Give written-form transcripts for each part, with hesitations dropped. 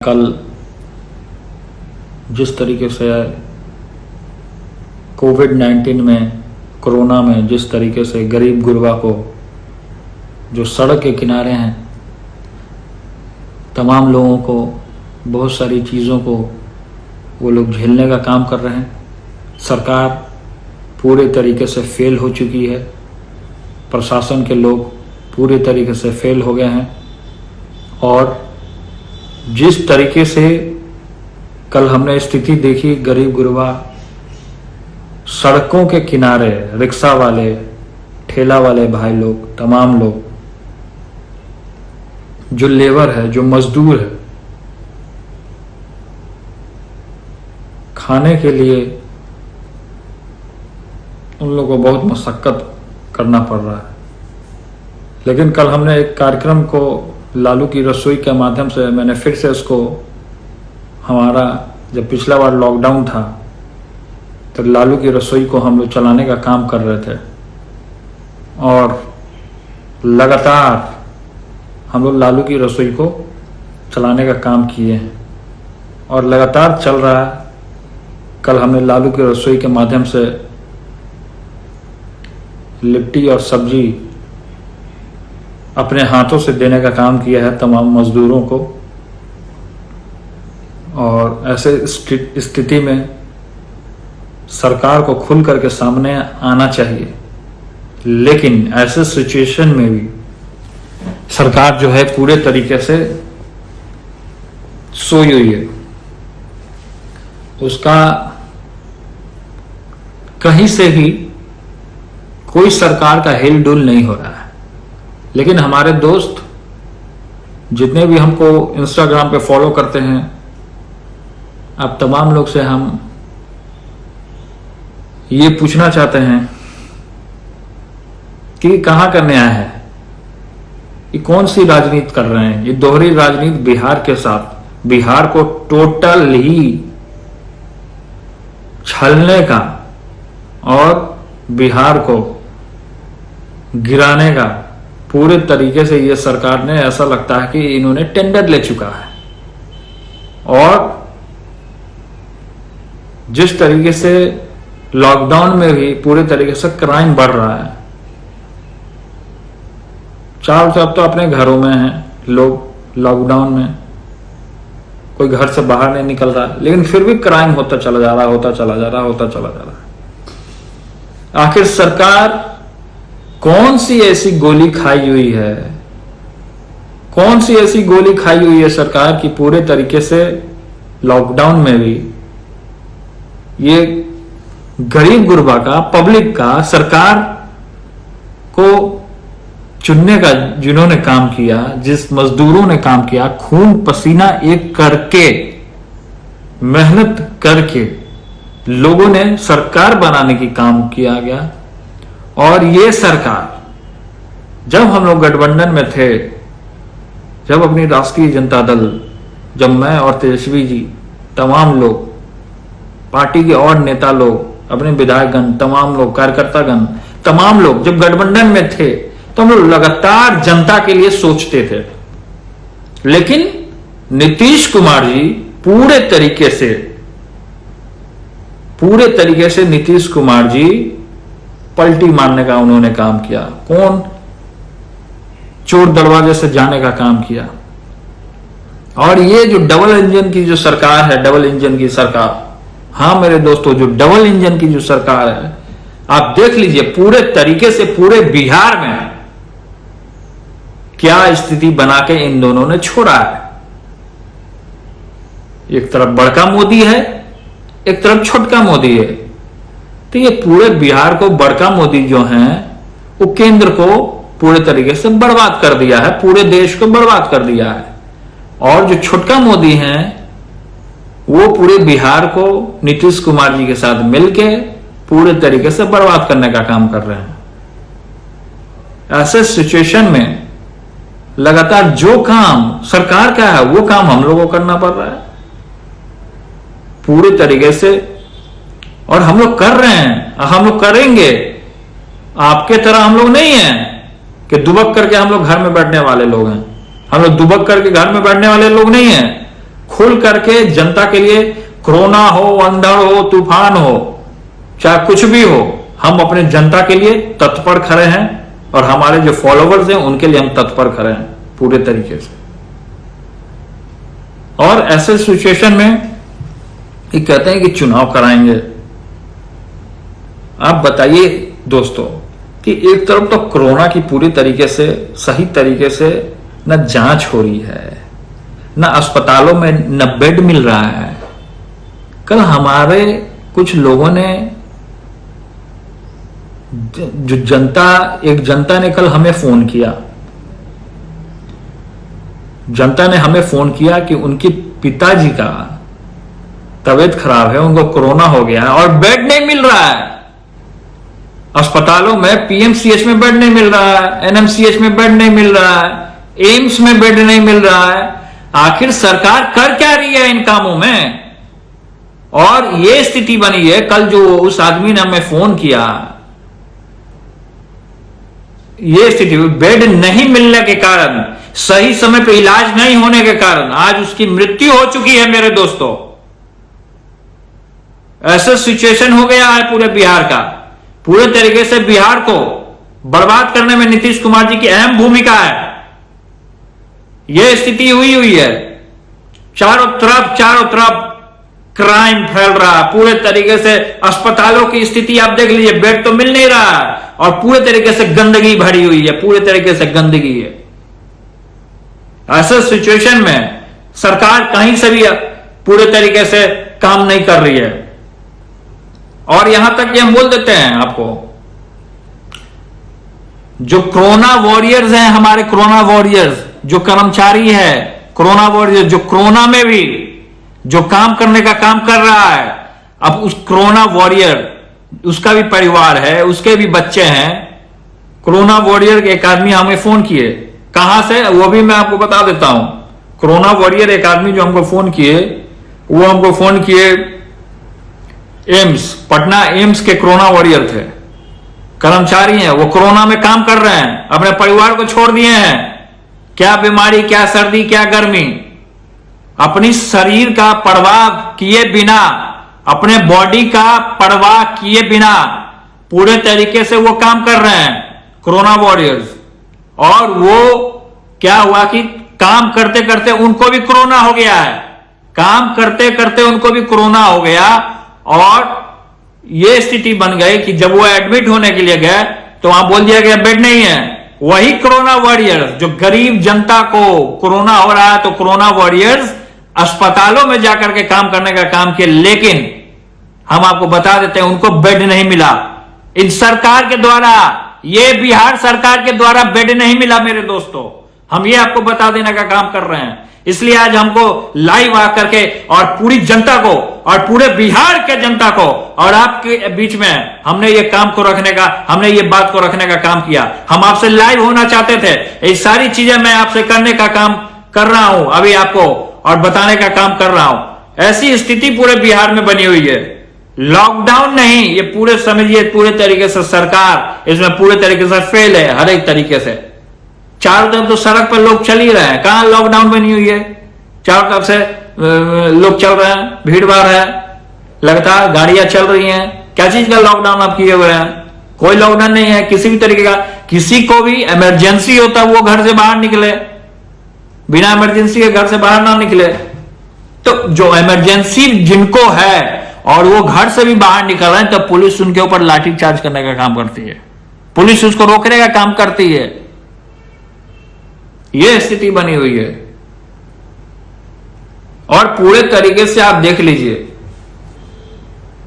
कल जिस तरीके से कोविड-19 में, कोरोना में जिस तरीके से गरीब गुरबा को जो सड़क के किनारे हैं, तमाम लोगों को बहुत सारी चीज़ों को वो लोग झेलने का काम कर रहे हैं। सरकार पूरे तरीके से फेल हो चुकी है, प्रशासन के लोग पूरे तरीके से फेल हो गए हैं और जिस तरीके से कल हमने स्थिति देखी, गरीब गुरबा सड़कों के किनारे, रिक्शा वाले, ठेला वाले भाई लोग, तमाम लोग जो लेबर है, जो मजदूर है, खाने के लिए उन लोगों को बहुत मशक्कत करना पड़ रहा है। लेकिन कल हमने एक कार्यक्रम को लालू की रसोई के माध्यम से, मैंने फिर से उसको, हमारा जब पिछला बार लॉकडाउन था तो लालू की रसोई को हम लोग चलाने का काम कर रहे थे और लगातार हम लोग लालू की रसोई को चलाने का काम किए हैं और लगातार चल रहा है। कल हमने लालू की रसोई के माध्यम से लिट्टी और सब्जी अपने हाथों से देने का काम किया है तमाम मजदूरों को। और ऐसे स्थिति में सरकार को खुल करके सामने आना चाहिए, लेकिन ऐसे सिचुएशन में भी सरकार जो है पूरे तरीके से सोई हुई है। उसका कहीं से भी कोई सरकार का हिल डुल नहीं हो रहा है। लेकिन हमारे दोस्त जितने भी हमको इंस्टाग्राम पे फॉलो करते हैं, अब तमाम लोग से हम ये पूछना चाहते हैं कि कहां करने आए हैं, ये कौन सी राजनीति कर रहे हैं। ये दोहरी राजनीति बिहार के साथ, बिहार को टोटल ही छलने का और बिहार को गिराने का पूरे तरीके से ये सरकार ने, ऐसा लगता है कि इन्होंने टेंडर ले चुका है। और जिस तरीके से लॉकडाउन में भी पूरे तरीके से क्राइम बढ़ रहा है, चारों तरफ तो अपने घरों में हैं लोग, लॉकडाउन में कोई घर से बाहर नहीं निकल रहा है, लेकिन फिर भी क्राइम होता चला जा रहा है, होता चला जा रहा है। आखिर सरकार कौन सी ऐसी गोली खाई हुई है, कौन सी ऐसी गोली खाई हुई है सरकार की पूरे तरीके से लॉकडाउन में भी ये गरीब गुरबा का, पब्लिक का, सरकार को चुनने का जिन्होंने काम किया, जिस मजदूरों ने काम किया, खून पसीना एक करके, मेहनत करके लोगों ने सरकार बनाने की काम किया गया। और ये सरकार, जब हम लोग गठबंधन में थे, जब अपनी राष्ट्रीय जनता दल, जब मैं और तेजस्वी जी, तमाम लोग, पार्टी के और नेता लोग, अपने विधायकगण, तमाम लोग, कार्यकर्तागण, तमाम लोग जब गठबंधन में थे तो हम लोग लगातार जनता के लिए सोचते थे। लेकिन नीतीश कुमार जी पूरे तरीके से नीतीश कुमार जी पलटी मारने का उन्होंने काम किया। कौन? चोर दरवाजे से जाने का काम किया। और ये जो डबल इंजन की जो सरकार है, डबल इंजन की सरकार, हाँ मेरे दोस्तों, जो डबल इंजन की जो सरकार है, आप देख लीजिए पूरे तरीके से पूरे बिहार में क्या स्थिति बना के इन दोनों ने छोड़ा है। एक तरफ बड़का मोदी है, एक तरफ छोटका मोदी है। तो ये पूरे बिहार को बड़का मोदी जो हैं वो केंद्र को पूरे तरीके से बर्बाद कर दिया है, पूरे देश को बर्बाद कर दिया है। और जो छोटका मोदी हैं वो पूरे बिहार को नीतीश कुमार जी के साथ मिलके पूरे तरीके से बर्बाद करने का काम कर रहे हैं। ऐसे सिचुएशन में लगातार जो काम सरकार का है वो काम हम लोगों को करना पड़ रहा है पूरे तरीके से। और हम लोग कर रहे हैं, हम लोग करेंगे। आपके तरह हम लोग नहीं हैं कि दुबक करके हम लोग घर में बैठने वाले लोग हैं। हम लोग दुबक करके घर में बैठने वाले लोग नहीं हैं। खुल करके जनता के लिए, कोरोना हो, अंधड़ हो, तूफान हो, चाहे कुछ भी हो, हम अपने जनता के लिए तत्पर खड़े हैं और हमारे जो फॉलोवर्स हैं उनके लिए हम तत्पर खड़े हैं पूरे तरीके से। और ऐसे सिचुएशन में ये कहते हैं कि चुनाव कराएंगे। आप बताइए दोस्तों कि एक तरफ तो कोरोना की पूरी तरीके से सही तरीके से न जांच हो रही है, न अस्पतालों में न बेड मिल रहा है। कल हमारे कुछ लोगों ने जो जनता ने कल हमें फोन किया, जनता ने हमें फोन किया कि उनके पिताजी का तबीयत खराब है, उनको कोरोना हो गया है और बेड नहीं मिल रहा है अस्पतालों में। पीएमसीएच में बेड नहीं मिल रहा है, एनएमसीएच में बेड नहीं मिल रहा है, एम्स में बेड नहीं मिल रहा है। आखिर सरकार कर क्या रही है इन कामों में? और यह स्थिति बनी है। कल जो उस आदमी ने हमें फोन किया, यह स्थिति, बेड नहीं मिलने के कारण, सही समय पर इलाज नहीं होने के कारण आज उसकी मृत्यु हो चुकी है मेरे दोस्तों। ऐसा सिचुएशन हो गया है पूरे बिहार का। पूरे तरीके से बिहार को बर्बाद करने में नीतीश कुमार जी की अहम भूमिका है। यह स्थिति हुई है। चारों तरफ क्राइम फैल रहा है पूरे तरीके से। अस्पतालों की स्थिति आप देख लीजिए, बेड तो मिल नहीं रहा है और पूरे तरीके से गंदगी भरी हुई है, पूरे तरीके से गंदगी है। ऐसे सिचुएशन में सरकार कहीं से भी पूरे तरीके से काम नहीं कर रही है। और यहां तक कि हम बोल देते हैं आपको, जो कोरोना वॉरियर्स हैं, हमारे कोरोना वॉरियर्स, जो कर्मचारी है कोरोना वॉरियर्स, जो कोरोना में भी जो काम करने का काम कर रहा है, अब उस कोरोना वॉरियर, उसका भी परिवार है, उसके भी बच्चे हैं। कोरोना वॉरियर एक आदमी हमें फोन किए, कहां से वो भी मैं आपको बता देता हूं। कोरोना वॉरियर एक आदमी जो हमको फोन किए, वो हमको फोन किए एम्स, पटना एम्स के कोरोना वॉरियर थे, कर्मचारी हैं। वो कोरोना में काम कर रहे हैं, अपने परिवार को छोड़ दिए हैं। क्या बीमारी, क्या सर्दी, क्या गर्मी, अपनी शरीर का परवाह किए बिना, अपने बॉडी का परवाह किए बिना पूरे तरीके से वो काम कर रहे हैं कोरोना वॉरियर्स। और वो क्या हुआ कि काम करते करते उनको भी कोरोना हो गया है, काम करते करते उनको भी कोरोना हो गया। और यह स्थिति बन गई कि जब वो एडमिट होने के लिए गए तो वहां बोल दिया गया बेड नहीं है। वही कोरोना वॉरियर्स, जो गरीब जनता को कोरोना हो रहा है, तो कोरोना वॉरियर्स अस्पतालों में जाकर के काम करने का काम किए, लेकिन हम आपको बता देते हैं उनको बेड नहीं मिला। इन सरकार के द्वारा, ये बिहार सरकार के द्वारा बेड नहीं मिला मेरे दोस्तों। हम ये आपको बता देने का काम कर रहे हैं। इसलिए आज हमको लाइव आकर के और पूरी जनता को और पूरे बिहार के जनता को और आपके बीच में हमने ये काम को रखने का, हमने ये बात को रखने का काम किया। हम आपसे लाइव होना चाहते थे। ये सारी चीजें मैं आपसे करने का काम कर रहा हूं अभी आपको, और बताने का काम कर रहा हूं। ऐसी स्थिति पूरे बिहार में बनी हुई है। लॉकडाउन नहीं, ये पूरे समझिए पूरे तरीके से सरकार इसमें पूरे तरीके से फेल है। हर एक तरीके से चारों तरफ तो सड़क पर लोग चल ही रहे हैं। कहां लॉकडाउन बनी हुई है? चारों तरफ से लोग चल रहे हैं, भीड़ भाड़ है, लगातार गाड़ियां चल रही हैं। क्या चीज का लॉकडाउन आप किए हुए हैं? कोई लॉकडाउन नहीं है किसी भी तरीके का। किसी को भी इमरजेंसी होता वो घर से बाहर निकले, बिना इमरजेंसी के घर से बाहर ना निकले। तो जो इमरजेंसी जिनको है और वो घर से भी बाहर निकल रहे हैं, तो पुलिस उनके ऊपर लाठीचार्ज करने का काम करती है, पुलिस उसको रोकने का काम करती है। यह स्थिति बनी हुई है। और पूरे तरीके से आप देख लीजिए,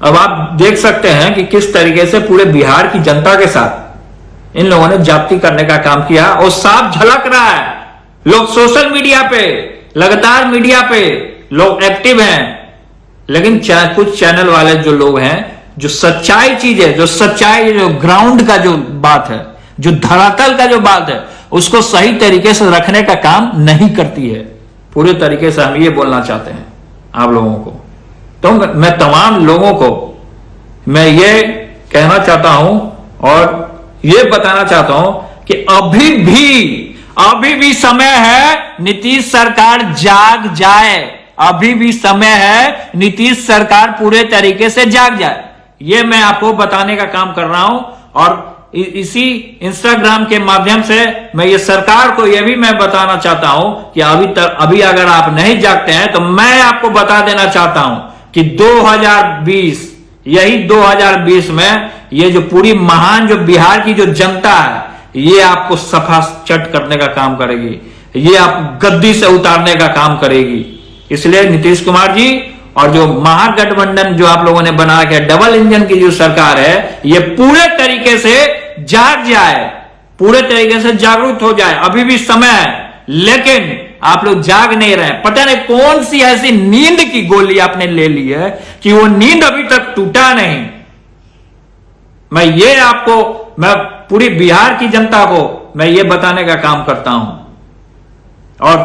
अब आप देख सकते हैं कि किस तरीके से पूरे बिहार की जनता के साथ इन लोगों ने जाति करने का काम किया और साफ झलक रहा है। लोग सोशल मीडिया पे, लगातार मीडिया पे लोग एक्टिव हैं, लेकिन कुछ चैनल वाले जो लोग हैं, जो सच्चाई चीज है, जो सच्चाई, जो ग्राउंड का जो बात है, जो धरातल का जो बात है, उसको सही तरीके से रखने का काम नहीं करती है। पूरे तरीके से हम ये बोलना चाहते हैं आप लोगों को। तो मैं तमाम लोगों को मैं ये कहना चाहता हूं और ये बताना चाहता हूं कि अभी भी समय है, नीतीश सरकार जाग जाए। अभी भी समय है, नीतीश सरकार पूरे तरीके से जाग जाए। ये मैं आपको बताने का काम कर रहा हूं और इसी इंस्टाग्राम के माध्यम से मैं ये सरकार को यह भी मैं बताना चाहता हूं कि अभी अगर आप नहीं जागते हैं तो मैं आपको बता देना चाहता हूं कि 2020 यही 2020 में ये जो पूरी महान जो बिहार की जो जनता है ये आपको सफा चट करने का काम करेगी, ये आप गद्दी से उतारने का काम करेगी। इसलिए नीतीश कुमार जी और जो महागठबंधन जो आप लोगों ने बना के डबल इंजन की जो सरकार है ये पूरे तरीके से जाग जाए, पूरे तरीके से जागरूक हो जाए। अभी भी समय है लेकिन आप लोग जाग नहीं रहे। पता नहीं कौन सी ऐसी नींद की गोली आपने ले ली है कि वो नींद अभी तक टूटा नहीं। मैं पूरी बिहार की जनता को मैं ये बताने का काम करता हूं और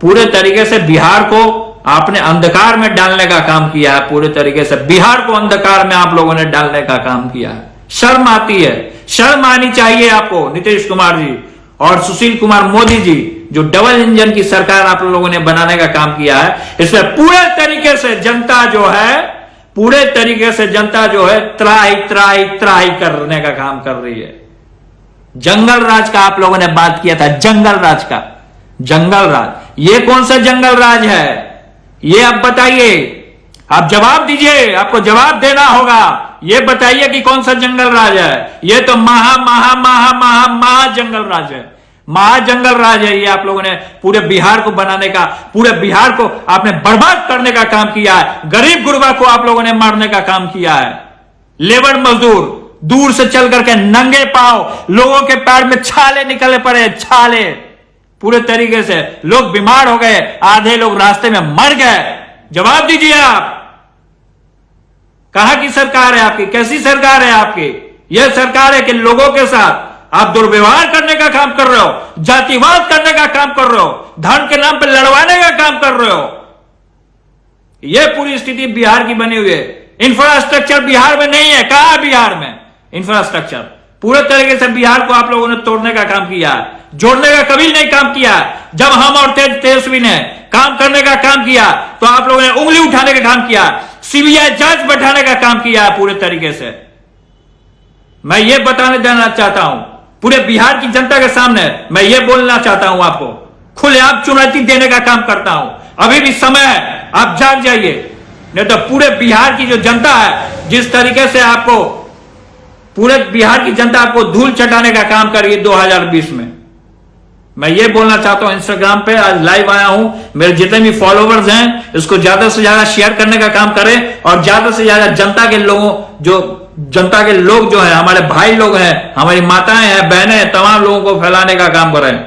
पूरे तरीके से बिहार को आपने अंधकार में डालने का काम किया है। पूरे तरीके से बिहार को अंधकार में आप लोगों ने डालने का काम किया है। शर्म आती है, शर्म आनी चाहिए आपको नीतीश कुमार जी और सुशील कुमार मोदी जी, जो डबल इंजन की सरकार आप लोगों ने बनाने का काम किया है। इसमें पूरे तरीके से जनता जो है, पूरे तरीके से जनता जो है त्राही त्राही त्राही करने का काम कर रही है। जंगल राज का आप लोगों ने बात किया था, जंगल राज का, जंगल राज ये कौन सा जंगल राज है ये आप बताइए, आप जवाब दीजिए, आपको जवाब देना होगा। ये बताइए कि कौन सा जंगल राज है। ये तो महा जंगल राज है, महाजंगल राज है। ये आप लोगों ने पूरे बिहार को बनाने का, पूरे बिहार को आपने बर्बाद करने का काम किया है। गरीब गुरबा को आप लोगों ने मारने का काम किया है। लेबर मजदूर दूर से चल करके नंगे पांव लोगों के पैर में छाले निकले पड़े, छाले। पूरे तरीके से लोग बीमार हो गए, आधे लोग रास्ते में मर गए। जवाब दीजिए आप, कहां की सरकार है आपकी, कैसी सरकार है आपकी? यह सरकार है कि लोगों के साथ आप दुर्व्यवहार करने का काम कर रहे हो, जातिवाद करने का काम कर रहे हो, धर्म के नाम पर लड़वाने का काम कर रहे हो। यह पूरी स्थिति बिहार की बनी हुई है। इंफ्रास्ट्रक्चर बिहार में नहीं है। कहां है बिहार में इंफ्रास्ट्रक्चर? पूरे तरीके से बिहार को आप लोगों ने तोड़ने का काम किया है, जोड़ने का कभी नहीं काम किया। जब हम और तेजस्वी ने काम करने का काम किया तो आप लोगों ने उंगली उठाने का काम किया, सीबीआई जांच बैठाने का काम किया है। पूरे तरीके से मैं ये बताने देना चाहता हूं पूरे बिहार की जनता के सामने, मैं ये बोलना चाहता हूं आपको, खुलेआम चुनौती देने का काम करता हूं। अभी भी समय है, आप जाग जाइए, नहीं तो पूरे बिहार की जो जनता है, जिस तरीके से आपको पूरे बिहार की जनता आपको धूल चटाने का काम करेगी 2020 में। मैं ये बोलना चाहता हूं, इंस्टाग्राम पे आज लाइव आया हूं, मेरे जितने भी फॉलोवर्स हैं इसको ज्यादा से ज्यादा शेयर करने का काम करें और ज्यादा से ज्यादा जनता के लोग जो है, हमारे भाई लोग हैं, हमारी माताएं हैं, बहनें हैं, तमाम लोगों को फैलाने का काम करें।